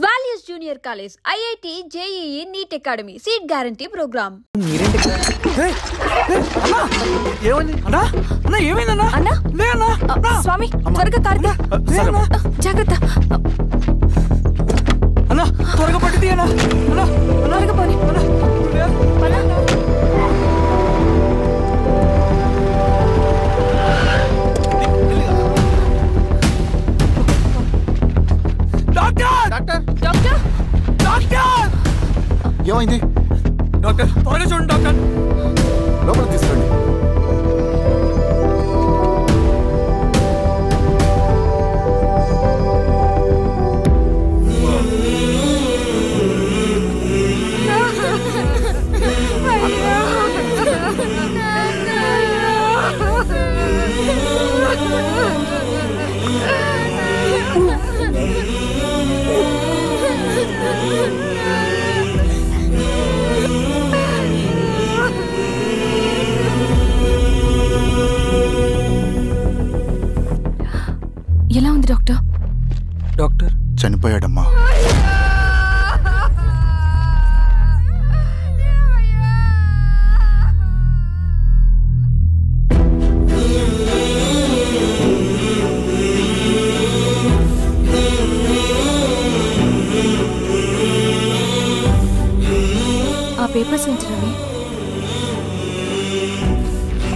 Values junior college, IIT, JEE, NEET academy, seat guarantee programme. స్వామి త్వరగా కారుతా, జాగ్రత్త అన్నా, త్వరగా పట్టిది అన్నా, త్వరగా పోనీ. ఏమైంది డాక్టర్? త్వరగా చూడండి డాక్టర్. లోపల తీసుకురండి. ఎలా ఉంది డాక్టర్? డాక్టర్ చనిపోయాడమ్మా. ఆ పేపర్స్ ఏంటి రవి?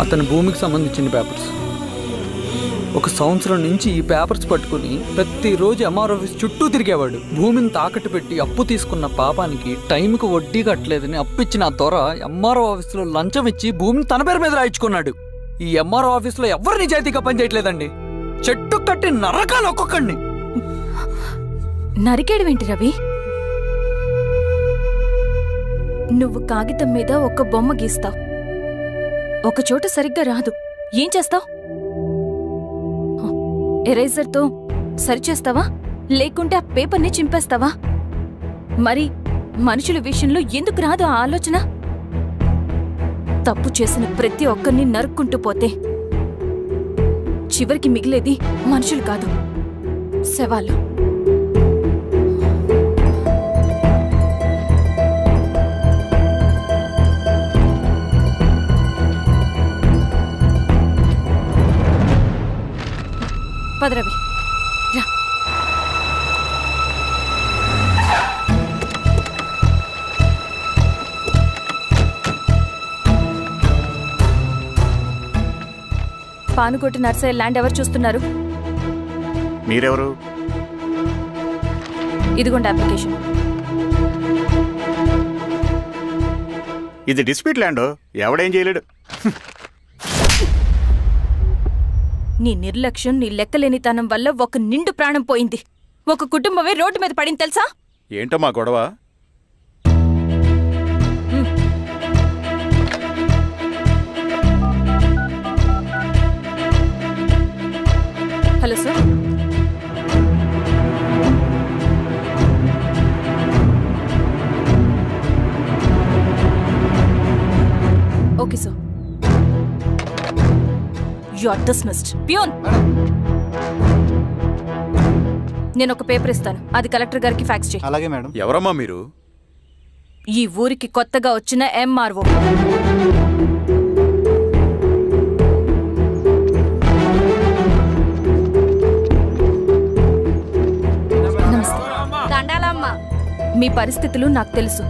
అతని భూమికి సంబంధించిన పేపర్స్. ఒక సంవత్సరం నుంచి ఈ పేపర్స్ పట్టుకుని ప్రతిరోజు ఎంఆర్ ఆఫీస్ చుట్టూ తిరిగేవాడు. భూమిని తాకట్టు పెట్టి అప్పు తీసుకున్న పాపానికి టైంకి వడ్డీ కట్టలేదని అప్పిచ్చిన దొర ఎంఆర్ఓ ఆఫీస్లో లంచం ఇచ్చి భూమిని తన పేరు మీద రాయించుకున్నాడు. ఈ ఎంఆర్ఓ ఆఫీస్లో ఎవరు నిజాయితీగా పనిచేయట్లేదండి. చెట్టు కట్టి నరకాలు ఒక్కొక్కడిని. నరికేయడం ఏంటి రవి? నువ్వు కాగితం మీద ఒక బొమ్మ గీస్తావు, ఒక చోట సరిగ్గా రాదు, ఏం చేస్తావు? ఎరేజర్తో సరిచేస్తావా, లేకుంటే ఆ పేపర్ని చింపేస్తావా? మరి మనుషుల విషయంలో ఎందుకు రాదు ఆ ఆలోచన? తప్పు చేసిన ప్రతి ఒక్కరిని నరుక్కుంటూ పోతే చివరికి మిగిలేది మనుషులు కాదు, శవాలు. పదరవి రా. పానుకోటి నర్సయ్య ల్యాండ్ ఎవరు చూస్తున్నారు? మీరెవరు? ఇదిగోండి అప్లికేషన్. ఇది డిస్ప్యూట్ ల్యాండ్, ఎవడేం చేయలేడు. నీ నిర్లక్ష్యం, నీ లెక్కలేనితనం వల్ల ఒక నిండు ప్రాణం పోయింది. ఒక కుటుంబమే రోడ్డు మీద పడింది తెలుసా? ఏంటో మా గొడవ? Hello sir. Okay sir. You are dismissed. Pion. నేను ఒక పేపర్ ఇస్తాను, అది కలెక్టర్ గారికి ఫ్యాక్స్ చేయి. అలాగే మేడం. ఎవరమ్మా మీరు? ఈ ఊరికి కొత్తగా వచ్చిన ఎంఆర్ఓ. మీ పరిస్థితులు నాకు తెలుసు.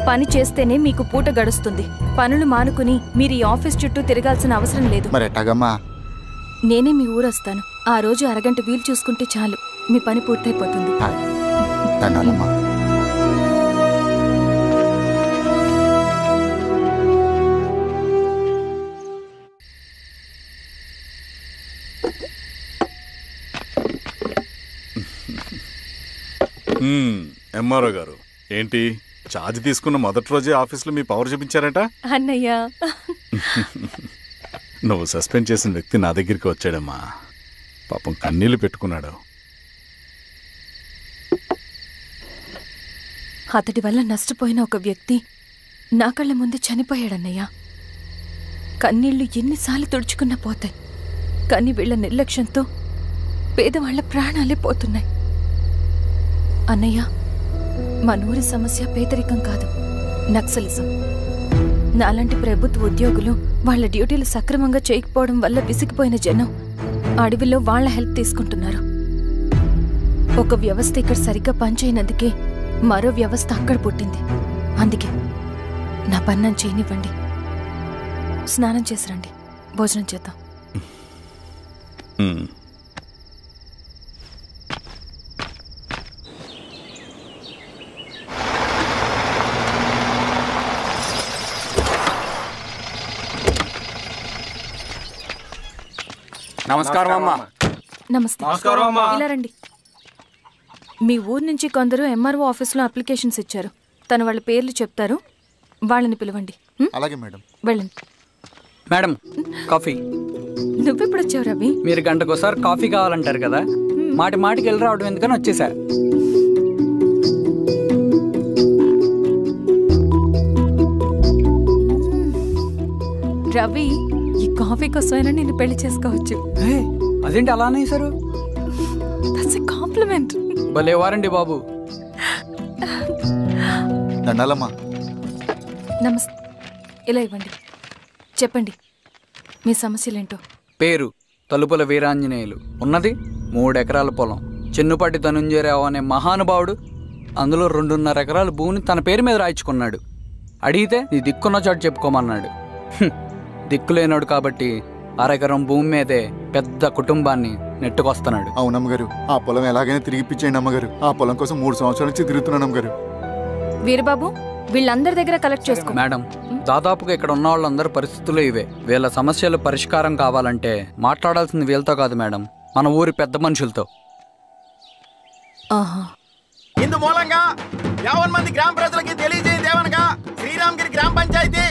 పని చేస్తేనే మీకు పూట గడుస్తుంది. పనులు మానుకుని మీరు ఈ ఆఫీస్ చుట్టూ తిరగాల్సిన అవసరం లేదు. నేనే మీ ఊరొస్తాను. ఆ రోజు అరగంట వీలు చూసుకుంటే చాలు, మీ పని పూర్తయిపోతుంది. ఎంఆర్ఓ గారు ఏంటి ఛార్జ్ తీసుకున్న మొదటి రోజే ఆఫీస్లో మీ పవర్ చూపించారట? అన్నయ్య, నువ్వు సస్పెండ్ చేసిన వ్యక్తి నా దగ్గరికి వచ్చాడమ్మా. పాపం కన్నీళ్లు పెట్టుకున్నాడు. అతడి వల్ల నష్టపోయిన ఒక వ్యక్తి నా కళ్ళ ముందు చనిపోయాడన్నయ్య. కన్నీళ్లు ఎన్నిసార్లు తుడుచుకున్నా పోతాయి, కానీ వీళ్ల నిర్లక్ష్యంతో పేదవాళ్ల ప్రాణాలే పోతున్నాయి. అన్నయ్య, మనూరి సమస్య పేదరికం కాదు, నక్సలిజం. నాలాంటి ప్రభుత్వ ఉద్యోగులు వాళ్ళ డ్యూటీలు సక్రమంగా చేయకపోవడం వల్ల విసిగిపోయిన జనం అడవిలో వాళ్ళ హెల్ప్ తీసుకుంటున్నారు. ఒక వ్యవస్థ ఇక్కడ సరిగ్గా పనిచేయనందుకే మరో వ్యవస్థ అక్కడ పుట్టింది. అందుకే నా పన్నం చేయనివ్వండి. స్నానం చేసి రండి, భోజనం చేద్దాం. నమస్కారం అమ్మా. నమస్తే. ఇలా రండి. మీ ఊరు నుంచి కొందరు ఎంఆర్ఓ ఆఫీస్లో అప్లికేషన్స్ ఇచ్చారు. తను వాళ్ళ పేర్లు చెప్తారు, వాళ్ళని పిలవండి. అలాగే మేడం. వెళ్ళండి. Madam, coffee. నువ్వెప్పుడు వచ్చావు రవి? మీరు గంటకోసారి కాఫీ కావాలంటారు కదా, మాటి మాటికి వెళ్ళి రావడం ఎందుకని వచ్చేసా. రవి, ఈ కాఫీ కోసమైనా నేను పెళ్లి చేసుకోవచ్చు. అదేంటి అలా అనేసారు? That's a compliment. భలేవారండి బాబు. దండాలమ్మా. నమస్తే. ఇలా ఇవ్వండి. చెప్పండి, మీ సమస్యలేంటో. పేరు తలుపుల వీరాంజనేయులు. ఉన్నది 3 ఎకరాల పొలం. చెన్నుపాటి ధనుంజయరావు అనే మహానుభావుడు అందులో 2.5 ఎకరాల భూమిని తన పేరు మీద రాయించుకున్నాడు. అడిగితే నీ దిక్కున్న చోటు చెప్పుకోమన్నాడు. దిక్కులేనాడు కాబట్టి 1/2 ఎకరం భూమి మీదే పెద్ద కుటుంబాన్ని నెట్టుకొస్తున్నాడు. అవునమ్మగారు, ఆ పొలం ఎలాగైనా తిరిగి ఇప్పించేయండి అమ్మగారు. ఆ పొలం కోసం 3 సంవత్సరాల నుంచి తిరుగుతున్నాను అమ్మగారు. వీరబాబు, వీళ్ళందరి దగ్గర కలెక్ట్ చేసుకో. మేడం, దాదాపుగా ఇక్కడ ఉన్న వాళ్ళందరి పరిస్థితులు ఇవే. వీళ్ళ సమస్యలు పరిష్కారం కావాలంటే మాట్లాడాల్సింది వీళ్ళతో కాదు మేడం, మన ఊరి పెద్ద మనుషులతో. ఇందు మూలంగా 50 మంది గ్రామ ప్రజలకి తెలియజేయదేవనగా శ్రీరామగిరి గ్రామ పంచాయతీ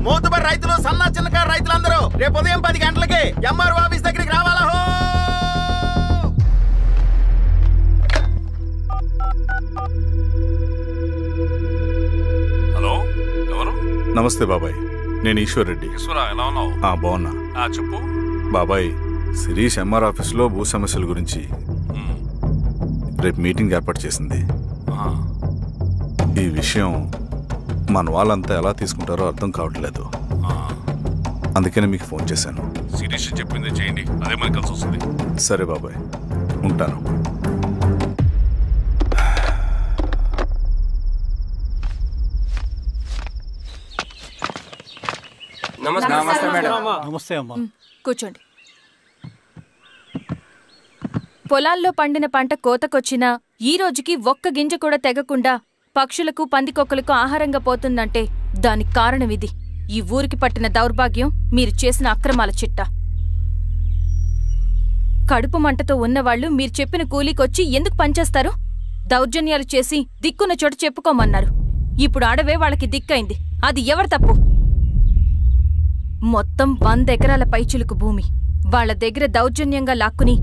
మోతుబరి రైతులు, సన్న చిన్నకారు రైతులందరూ రేపు ఉదయం 10 గంటలకి ఎంఆర్ఓ ఆఫీస్ దగ్గరికి రావాలా. హలో, ఎవరు? నమస్తే బాబాయ్, నేను ఈశ్వర్ రెడ్డి. ఎలా ఉన్నావు? బాగున్నా. చెప్పు బాబాయ్, శిరీష్ ఎంఆర్ ఆఫీస్లో భూ సమస్యల గురించి రేపు మీటింగ్ ఏర్పాటు చేసింది. ఈ విషయం మన వాళ్ళంతా ఎలా తీసుకుంటారో అర్థం కావట్లేదు. అందుకనే మీకు ఫోన్ చేశాను. శిరీష్ చెప్పింది చేయండి, అదే మనకి కలిసి వస్తుంది. సరే బాబాయ్, ఉంటాను. నమస్తే మేడం. నమస్తే అమ్మా. కూర్చోండి. పొలాల్లో పండిన పంట కోతకొచ్చినా ఈ రోజుకి ఒక్క గింజ కూడా తెగకుండా పక్షులకు, పందికొక్కలకు ఆహారంగా పోతుందంటే దానికి కారణం ఇది. ఈ ఊరికి పట్టిన దౌర్భాగ్యం మీరు చేసిన అక్రమాల చిట్టా. కడుపు మంటతో ఉన్నవాళ్లు మీరు చెప్పిన కూలీకొచ్చి ఎందుకు పనిచేస్తారు? దౌర్జన్యాలు చేసి దిక్కున్న చోటు చెప్పుకోమన్నారు. ఇప్పుడు అడవే వాళ్ళకి దిక్కైంది. అది ఎవరి తప్పు? మొత్తం 100 ఎకరాల పైచిలుకు భూమి వాళ్ల దగ్గర దౌర్జన్యంగా లాక్కుని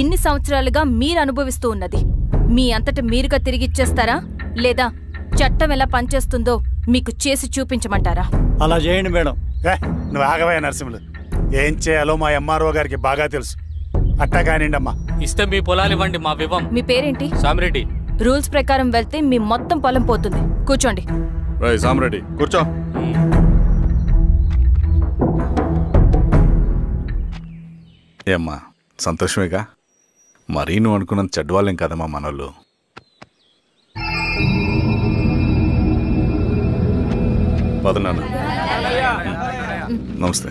ఇన్ని సంవత్సరాలుగా మీరు అనుభవిస్తూ ఉన్నది. మీ అంతట మీరుగా తిరిగిచ్చేస్తారా, లేదా చట్టం ఎలా పనిచేస్తుందో మీకు చేసి చూపించమంటారా? అలా చేయండి మేడం. నువ్వు ఆగవయ్య నరసింహులు, ఏం చేయాలో మా ఎంఆర్ఓ గారికి బాగా తెలుసు. అట్టా కానివ్వండి అమ్మా. ఇస్తే మీ పొలాలు ఇవ్వండి, మా వివం. మీ పేరేంటి? సామిరెడ్డి. రూల్స్ ప్రకారం వెళ్తే మీ మొత్తం పొలం పోతుంది. కూర్చోండి. సామిరెడ్డి కూర్చో. ఏమ్మా, సంతోషమేగా? మరీ నువ్వు అనుకున్నంత చెడ్డవాళ్ళేం కదమ్మా మనోళ్ళు. పదనాన్న. నమస్తే.